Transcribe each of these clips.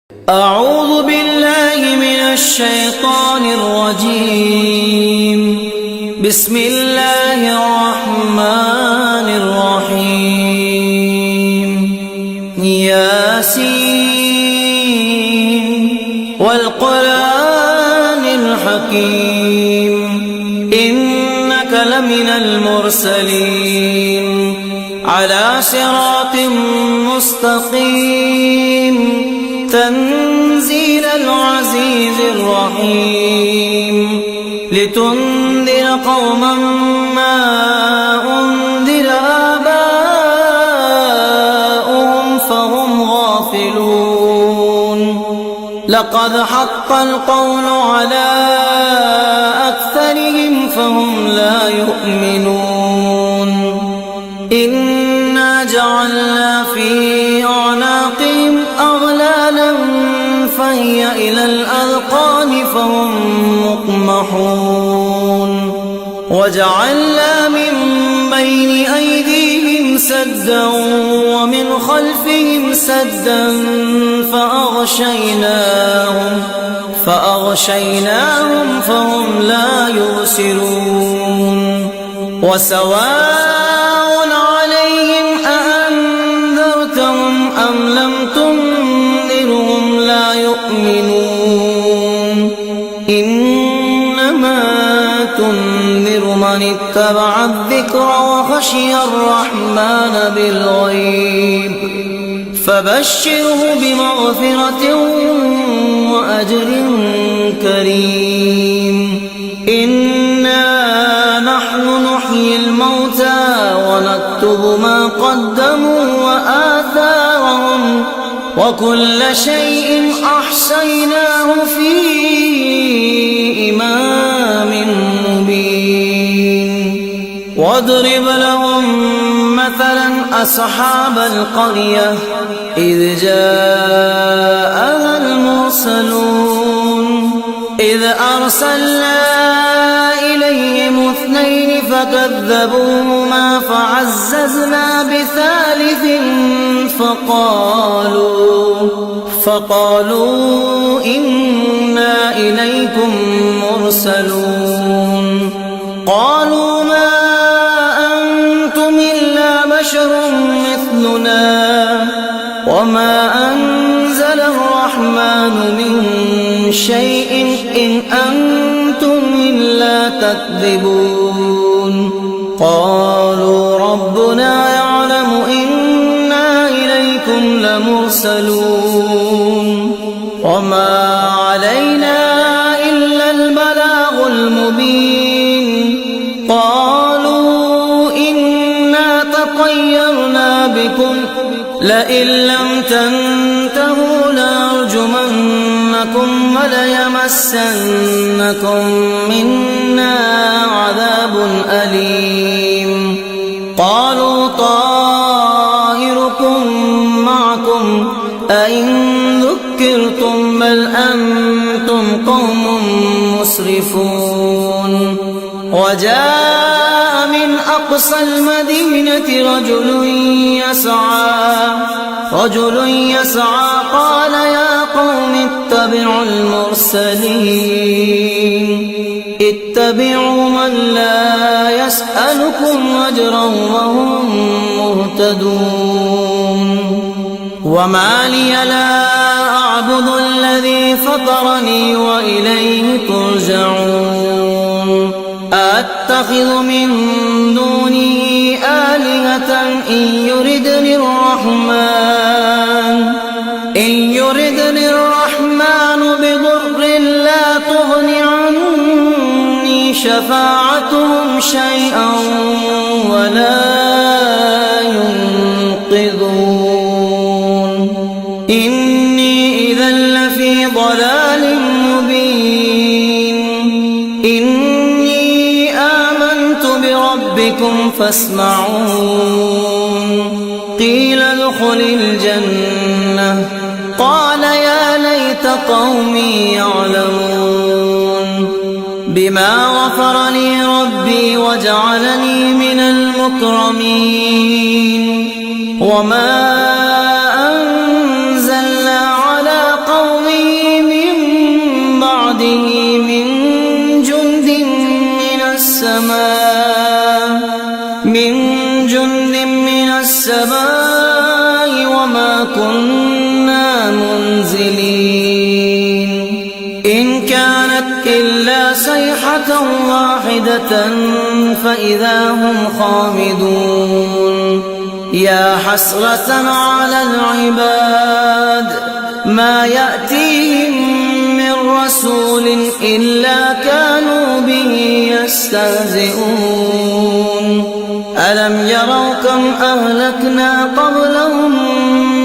أعوذ بالله من الشيطان الرجيم. بسم الله الرحمن الرحيم. ياسين والقرآن الحكيم إنك لمن المرسلين على صراط مستقيم تنزيل العزيز الرحيم لتنذر قوما ما أنذر آباؤهم فهم غافلون. لقد حق القول على أكثرهم فهم لا يؤمنون. إنا جعلنا في أعناقهم أغلالا فهي إلى الأذقان فهم مقمحون. وجعلنا من بين أيديهم سدا ومن خلفهم سدا فأغشيناهم فهم لا يبصرون. وسواء عليهم أأنذرتهم أم لم تنذرهم لا يؤمنون. إنما تنذر من اتبع الذكر وخشي الرحمن بالغيب فبشره بمغفرة وأجر كريم. إنا نحن نحيي الموتى ونكتب ما قدموا وآثارهم وكل شيء أحصيناه في إمام مبين. واضرب لهم مثلا أصحاب القرية إذ جاءها المرسلون إذ أرسلنا إليهم 2 فكذبوهما فعززنا بثالث فقالوا إنا إليكم مرسلون. قالوا ما أنتم إلا بشر مثلنا وما أنزل الرحمن من شيء إن أنتم إلا تكذبون. قالوا ربنا يعلم إنا إليكم لمرسلون وما علينا إلا البلاغ المبين. قالوا إنا تطيرنا بكم لئن لم تنتهوا لنرجمنكم وليمسنكم منا عذاب أليم. قالوا طائركم معكم أئن ذكرتم بل أنتم قوم مسرفون. وجاء من أقصى المدينة رجل يسعى قال يا قوم اتبعوا المرسلين اتبعوا من لا يسألكم أجرا وهم مهتدون. وما لي لا أعبد الذي فطرني وإليه ترجعون. أتخذ من دونه آلهة إن يردني الرحمن بضر لا تغن عني شفاعتهم شيئا ولا ينقذون. إني إذا لفي ضلال مبين. إني آمنت بربكم فاسمعون. قيل ادخل الجنة قال يا ليت قومي يعلمون. بما غفر لي ربي وجعلني من المكرمين. وما أنزلنا على قوم إلا صيحة واحدة فإذا هم خامدون يا حسرة على العباد ما يأتيهم من رسول إلا كانوا به يستهزئون ألم يروا كم أهلكنا قبلهم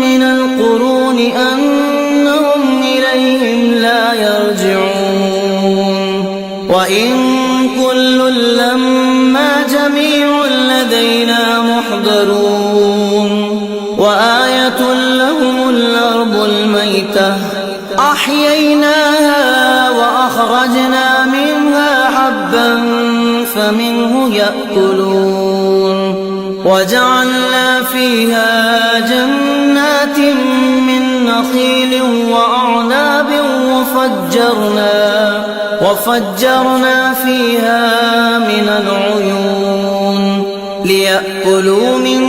من القرون أنهم إليهم لا يرجعون وإن كل لما جميع لدينا محضرون وآية لهم الأرض الميتة أحييناها وأخرجنا منها حبا فمنه يأكلون وجعلنا فيها جنات من نخيل وأعناب وفجرنا فيها من العيون ليأكلوا من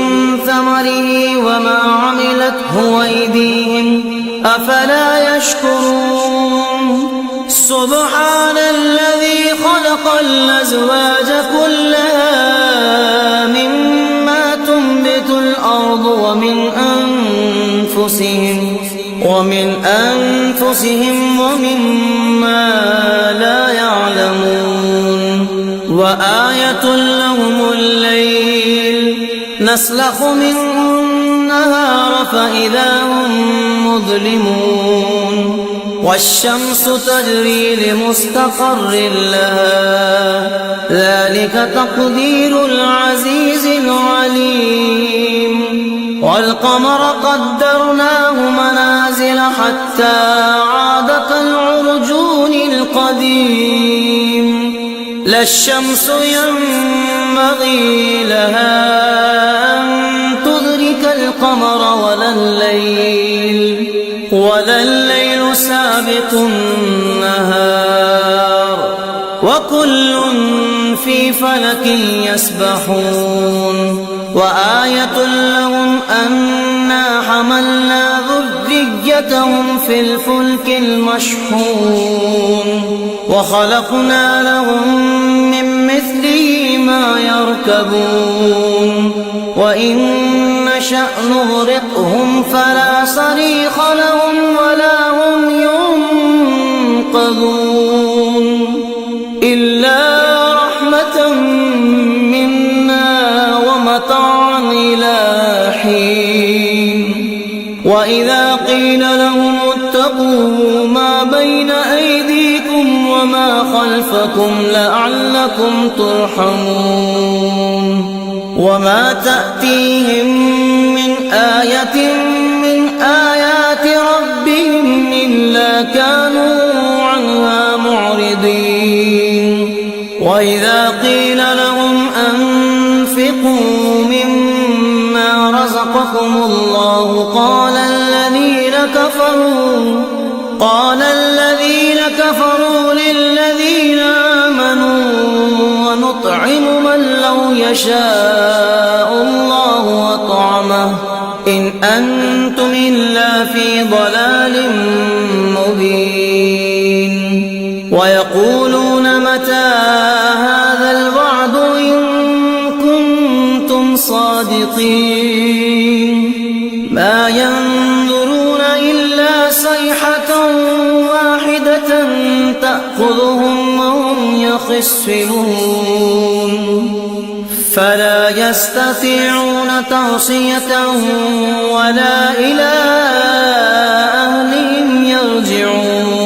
ثمره وما عملته أيديهم أفلا يشكرون سبحان الذي خلق الأزواج كلها مما تنبت الأرض ومن أنفسهم ومما لا يعلمون وآية لهم الليل نسلخ منه النهار فإذا هم مظلمون والشمس تجري لمستقر لها ذلك تقدير العزيز العليم والقمر قدرناه منازل حتى عاد كالعرجون القديم لا الشمس ينبغي لها أن تدرك القمر ولا الليل سابق النهار وكل في فلك يسبحون وآية لهم أنا حملنا ذريتهم في الفلك المشحون وخلقنا لهم من مثله ما يركبون وإن نشأ نغرقهم فلا صريخ لهم ولا هم ينقذون إلا رحمة منا ومتاعا إلى حين وإذا قيل لهم اتقوا ما بين أيديكم وما خلفكم لعلكم ترحمون وما تأتيهم من آية من آيات ربهم إلا كانوا عنها معرضين وإذا قيل لهم أنفقوا مما رزقكم الله قال الذين كفروا للذين آمنوا ونطعم من لو يشاء الله وطعمه إن أنتم إلا في ضلال مبين ويقولون متى هذا الوعد إن كنتم صادقين ما ينظرون إلا صيحة واحدة تأخذهم وهم يخصمون فلا يستطيعون توصية ولا إلى أهلهم يرجعون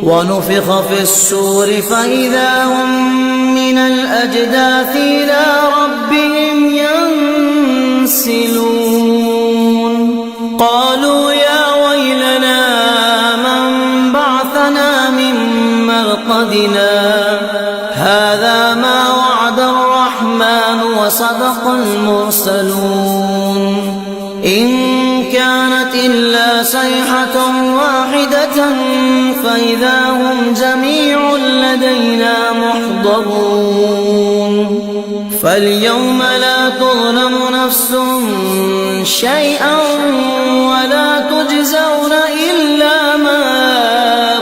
ونفخ في الصور فإذا هم من الأجداث إلى ربهم ينسلون قالوا يا ويلنا من بعثنا من مرقدنا هذا ما وعد الرحمن وصدق المرسلون إن كانت إلا صيحة واحدة فإذا هم جميع لدينا محضرون فاليوم لا تظلم نفس شيئا ولا تجزون إلا ما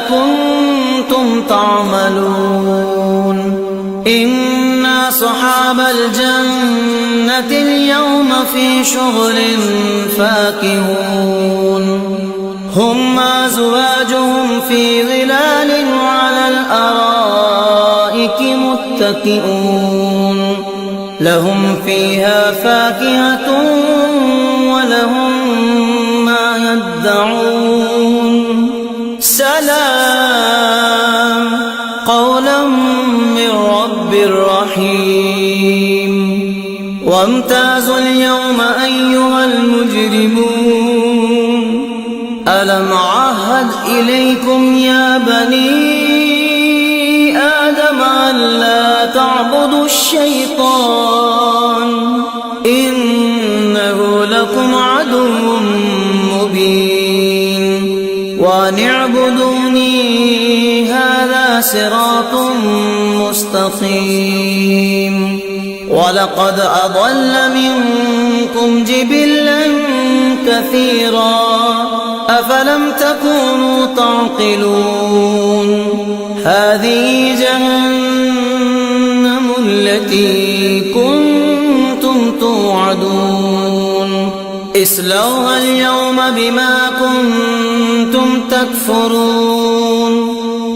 كنتم تعملون إن أصحاب الجنة اليوم في شغل فاكهون هم وأزواجهم في ظلال على الأرائك متكئون لهم فيها فاكهة ولهم ما يدعون سلام قولا من رب رحيم وامتازوا اليوم أيها المجرمون ألم أعهد إليكم يا بني آدم ألا تعبدوا الشيطان إنه لكم عدو مبين وأن اعبدوني هذا صراط مستقيم ولقد أضل منكم جبلا كثيرا أفلم تكونوا تعقلون هذه جهنم التي كنتم توعدون اصلوها اليوم بما كنتم تكفرون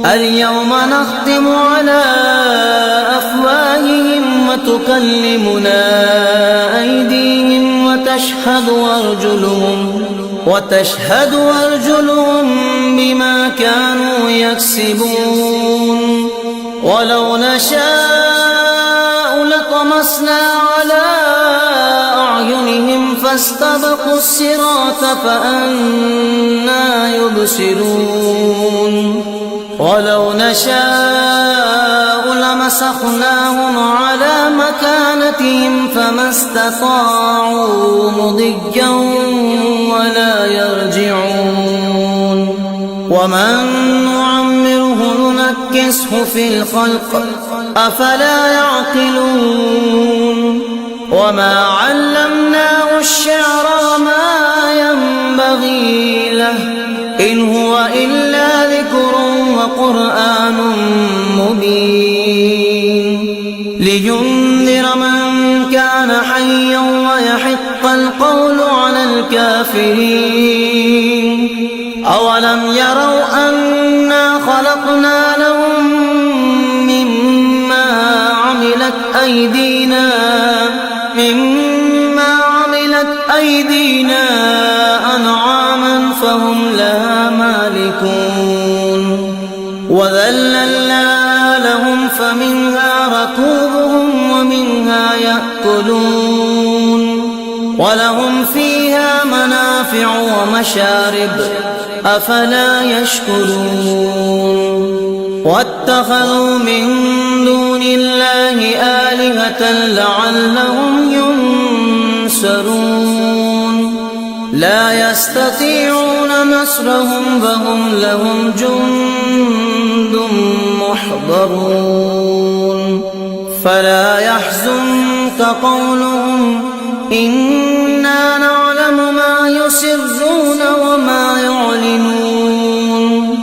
اليوم نختم على أفواههم وتكلمنا أيديهم وتشهد أرجلهم بما كانوا يكسبون ولو نشاء لطمسنا على أعينهم فاستبقوا الصراط فأنى يبصرون ولو نشاء لمسخناهم على مكانتهم فما استطاعوا مضيا ولا يرجعون ومن نعمره ننكسه في الخلق أفلا يعقلون وما علمناه الشعر وما ينبغي له إن هو إلا ذكر وقرآن مبين لينذر من كان حيا ويحق القول على الكافرين أولم يروا أنا خلقنا لهم مما عملت أيدينا أنعاما فهم لها مالكون وذللنا لهم فمنها ركوبهم ومنها يأكلون ولهم فيها منافع ومشارب أفلا يشكرون واتخذوا من دون الله آلهة لعلهم ينصرون لا يستطيعون نصرهم وهم لهم جند محضرون فلا يحزنك قولهم إنا نعلم ما يسرون وما يعلنون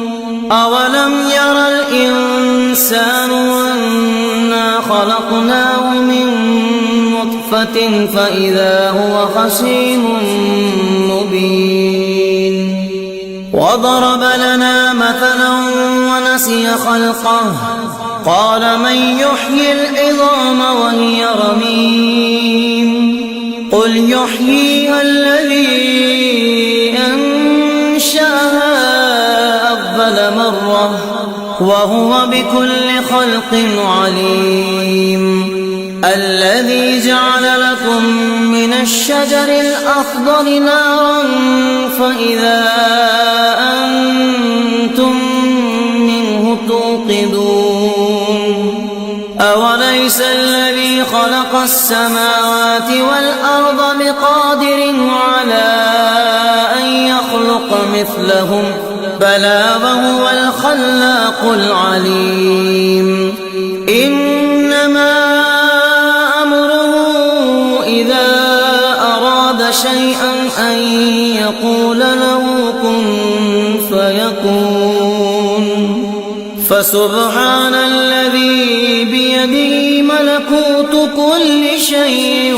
أولم ير الإنسان أنا خلقناه من نطفة فإذا هو خصيم مبين وضرب لنا مثلا ونسي خلقه قال من يحيي العظام وهي رميم قل يحييها الذي أنشأها أول مرة وهو بكل خلق عليم الذي جعل لكم من الشجر الأخضر نارا فإذا أنتم منه توقدون أوليس الذي خلق السماوات والأرض بقادر على أن يخلق مثلهم بلى وهو الخلاق العليم إنما أمره إذا أراد شيئا أن يقول له كن فيكون فسبحان الذي بيده ملكوت كل شيء